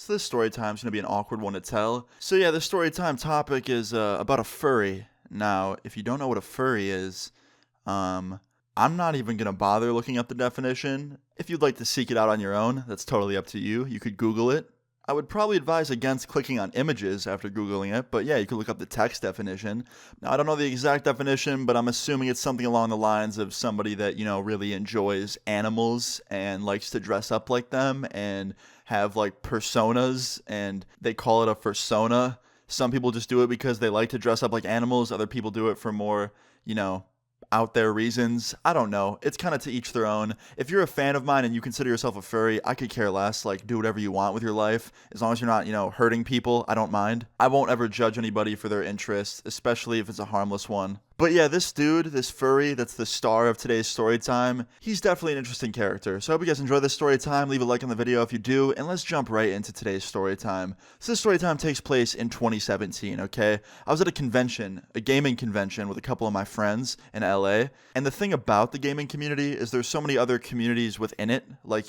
So this story time is going to be an awkward one to tell. So yeah, this story time topic is about a furry. Now, if you don't know what a furry is, um, I'm not even going to bother looking up the definition. If you'd like to seek it out on your own, that's totally up to you. You could Google it. I would probably advise against clicking on images after Googling it, but yeah, you could look up the text definition. Now, I don't know the exact definition, but I'm assuming it's something along the lines of somebody that, really enjoys animals and likes to dress up like them and have like personas, and they call it a fursona. Some people just do it because they like to dress up like animals, other people do it for more, out there reasons. I don't know. It's kind of to each their own. If you're a fan of mine and you consider yourself a furry, I could care less. Like, do whatever you want with your life. As long as you're not, hurting people, I don't mind. I won't ever judge anybody for their interest, especially if it's a harmless one. But yeah, this dude, this furry that's the star of today's story time, he's definitely an interesting character. So I hope you guys enjoy this story time. Leave a like on the video if you do, and let's jump right into today's story time. So this story time takes place in 2017, okay? I was at a convention, a gaming convention with a couple of my friends in LA, and the thing about the gaming community is there's so many other communities within it. Like,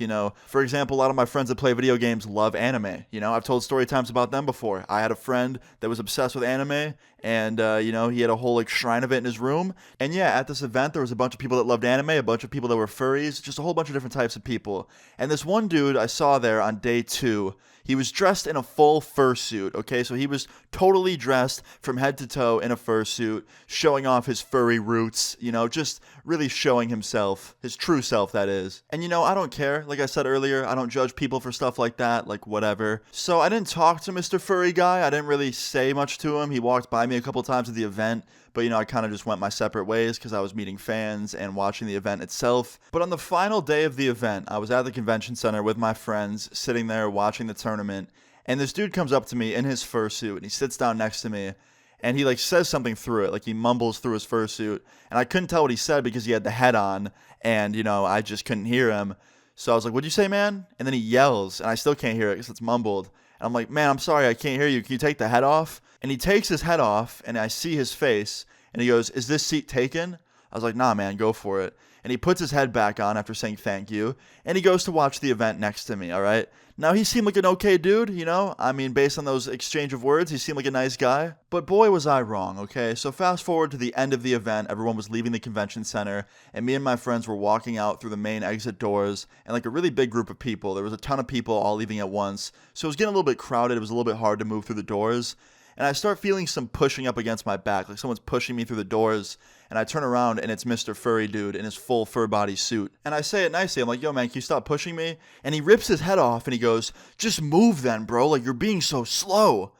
for example, a lot of my friends that play video games love anime. I've told story times about them before. I had a friend that was obsessed with anime, and, he had a whole, shrine of it in his room. And yeah, at this event, there was a bunch of people that loved anime, a bunch of people that were furries, just a whole bunch of different types of people. And this one dude I saw there on day 2, he was dressed in a full fursuit, okay? So he was totally dressed from head to toe in a fursuit, showing off his furry roots, just really showing himself, his true self, that is. And I don't care. Like I said earlier, I don't judge people for stuff like that, like whatever. So I didn't talk to Mr. Furry Guy. I didn't really say much to him. He walked by me a couple times at the event, but I kind of just went my separate ways because I was meeting fans and watching the event itself. But on the final day of the event, I was at the convention center with my friends, sitting there watching the tournament, and this dude comes up to me in his fursuit, and he sits down next to me, and he says something through it, like he mumbles through his fursuit, and I couldn't tell what he said because he had the head on, and I just couldn't hear him. So I was like, "What'd you say, man?" And then he yells, and I still can't hear it because it's mumbled. And I'm like, "Man, I'm sorry, I can't hear you. Can you take the head off?" And he takes his head off, and I see his face, and he goes, "Is this seat taken?" I was like, "Nah, man, go for it." And he puts his head back on after saying thank you, and he goes to watch the event next to me, all right? Now, he seemed like an okay dude, I mean, based on those exchange of words, he seemed like a nice guy. But boy, was I wrong, okay? So fast forward to the end of the event, everyone was leaving the convention center, and me and my friends were walking out through the main exit doors, and a really big group of people. There was a ton of people all leaving at once, so it was getting a little bit crowded. It was a little bit hard to move through the doors. And I start feeling some pushing up against my back, like someone's pushing me through the doors, and I turn around, and it's Mr. Furry Dude in his full fur body suit. And I say it nicely, I'm like, "Yo, man, can you stop pushing me?" And he rips his head off, and he goes, "Just move then, bro, you're being so slow."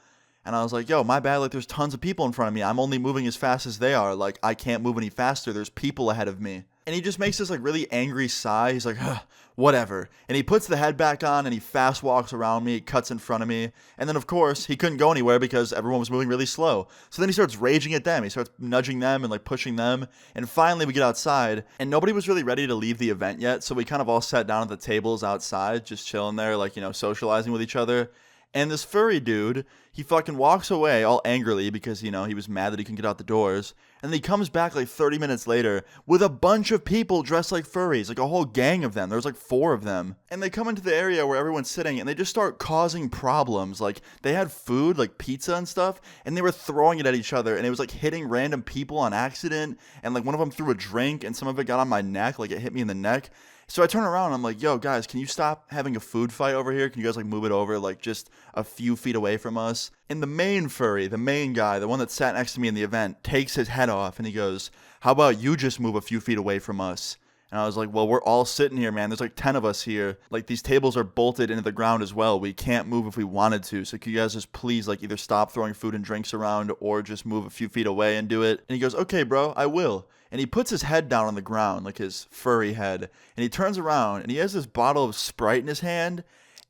And I was like, "Yo, my bad, there's tons of people in front of me. I'm only moving as fast as they are. I can't move any faster. There's people ahead of me." And he just makes this really angry sigh. He's like, "Whatever." And he puts the head back on, and he fast walks around me, cuts in front of me. And then, of course, he couldn't go anywhere because everyone was moving really slow. So then he starts raging at them. He starts nudging them and pushing them. And finally we get outside, and nobody was really ready to leave the event yet. So we kind of all sat down at the tables outside, just chilling there, socializing with each other. And this furry dude, he fucking walks away all angrily because, he was mad that he couldn't get out the doors. And then he comes back 30 minutes later with a bunch of people dressed like furries, a whole gang of them. There was 4 of them. And they come into the area where everyone's sitting, and they just start causing problems. They had food, pizza and stuff, and they were throwing it at each other. And it was hitting random people on accident. And one of them threw a drink, and some of it got on my neck, it hit me in the neck. So I turn around and I'm like, "Yo, guys, can you stop having a food fight over here? Can you guys move it over just a few feet away from us?" And the main furry, the main guy, the one that sat next to me in the event, takes his head off and he goes, "How about you just move a few feet away from us?" And I was like, "Well, we're all sitting here, man. There's 10 of us here. These tables are bolted into the ground as well. We can't move if we wanted to. So can you guys just please either stop throwing food and drinks around or just move a few feet away and do it?" And he goes, "Okay, bro, I will." And he puts his head down on the ground, his furry head. And he turns around and he has this bottle of Sprite in his hand,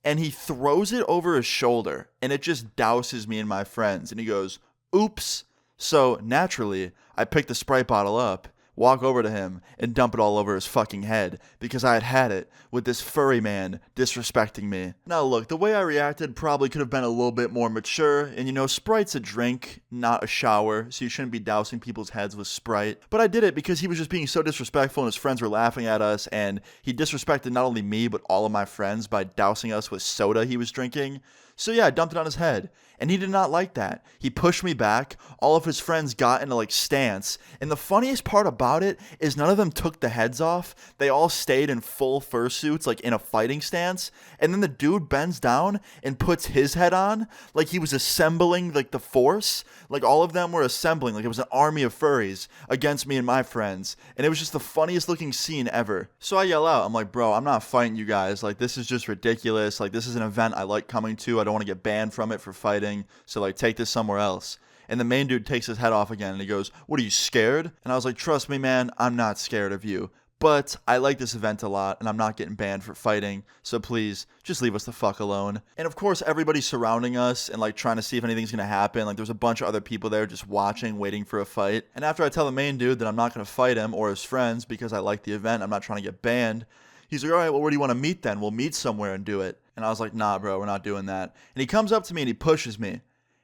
and he throws it over his shoulder, and it just douses me and my friends. And he goes, "Oops." So naturally, I pick the Sprite bottle up, walk over to him, and dump it all over his fucking head because I had it with this furry man disrespecting me. Now look, the way I reacted probably could have been a little bit more mature, and Sprite's a drink, not a shower, so you shouldn't be dousing people's heads with Sprite. But I did it because he was just being so disrespectful and his friends were laughing at us, and he disrespected not only me but all of my friends by dousing us with soda he was drinking. So yeah, I dumped it on his head. And he did not like that. He pushed me back. All of his friends got into like stance. And the funniest part about it is none of them took the heads off. They all stayed in full fursuits, like in a fighting stance. And then the dude bends down and puts his head on like he was assembling like the force. Like all of them were assembling like it was an army of furries against me and my friends. And it was just the funniest looking scene ever. So I yell out, I'm like, bro, I'm not fighting you guys. Like this is just ridiculous. Like this is an event I like coming to. I don't want to get banned from it for fighting. So like take this somewhere else. And the main dude takes his head off again and he goes, what are you, scared? And I was like, trust me, man, I'm not scared of you. But I like this event a lot and I'm not getting banned for fighting. So please just leave us the fuck alone. And of course, everybody's surrounding us and like trying to see if anything's going to happen. Like there's a bunch of other people there just watching, waiting for a fight. And after I tell the main dude that I'm not going to fight him or his friends because I like the event, I'm not trying to get banned. He's like, all right, well, where do you want to meet then? We'll meet somewhere and do it. And I was like, nah, bro, we're not doing that. And he comes up to me and he pushes me.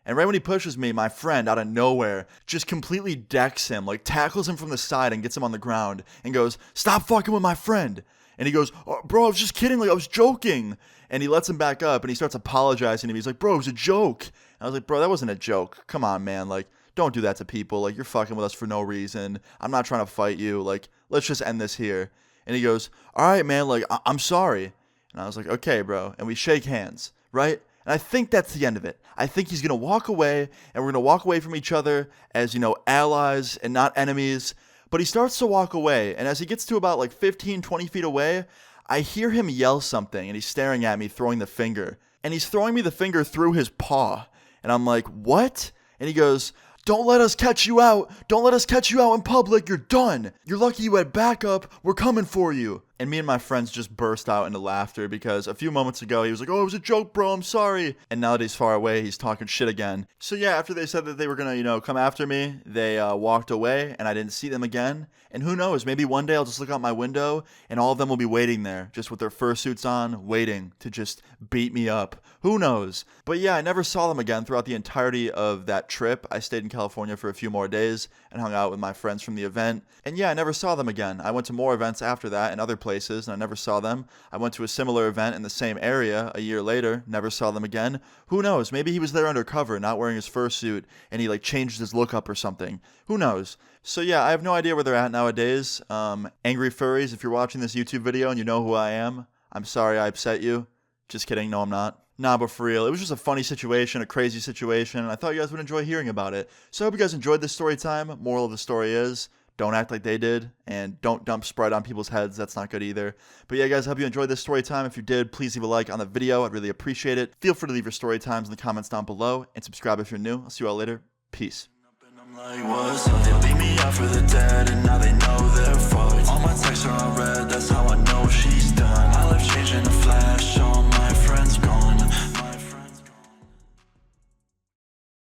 And right when he pushes me, my friend, out of nowhere, just completely decks him, like tackles him from the side and gets him on the ground and goes, stop fucking with my friend. And he goes, oh, bro, I was just kidding, like I was joking. And he lets him back up and he starts apologizing to me. He's like, bro, it was a joke. And I was like, bro, that wasn't a joke. Come on, man. Like, don't do that to people. Like, you're fucking with us for no reason. I'm not trying to fight you. Like, let's just end this here. And he goes, all right, man, like, I'm sorry. And I was like, okay, bro. And we shake hands, right? And I think that's the end of it. I think he's going to walk away, and we're going to walk away from each other as, you know, allies and not enemies. But he starts to walk away, and as he gets to about like 15, 20 feet away, I hear him yell something, and he's staring at me, throwing the finger. And he's throwing me the finger through his paw. And I'm like, what? And he goes, don't let us catch you out. Don't let us catch you out in public. You're done. You're lucky you had backup. We're coming for you. And me and my friends just burst out into laughter because a few moments ago he was like, oh, it was a joke, bro. I'm sorry. And now that he's far away, he's talking shit again. So yeah, after they said that they were going to, you know, come after me, they walked away and I didn't see them again. And who knows, maybe one day I'll just look out my window and all of them will be waiting there just with their fursuits on, waiting to just beat me up. Who knows? But yeah, I never saw them again throughout the entirety of that trip. I stayed in California for a few more days and hung out with my friends from the event. And yeah, I never saw them again. I went to more events after that in other places and I never saw them. I went to a similar event in the same area a year later, never saw them again. Who knows? Maybe he was there undercover, not wearing his fursuit, and he like changed his look up or something. Who knows? So yeah, I have no idea where they're at nowadays. Angry Furries, if you're watching this YouTube video and you know who I am, I'm sorry I upset you. Just kidding, no I'm not. Nah, but for real, it was just a funny situation, a crazy situation, and I thought you guys would enjoy hearing about it. So I hope you guys enjoyed this story time. Moral of the story is, don't act like they did, and don't dump Sprite on people's heads. That's not good either. But yeah, guys, I hope you enjoyed this story time. If you did, please leave a like on the video. I'd really appreciate it. Feel free to leave your story times in the comments down below, and subscribe if you're new. I'll see you all later. Peace. Like, what's up? They leave me out for the dead, and now they know they're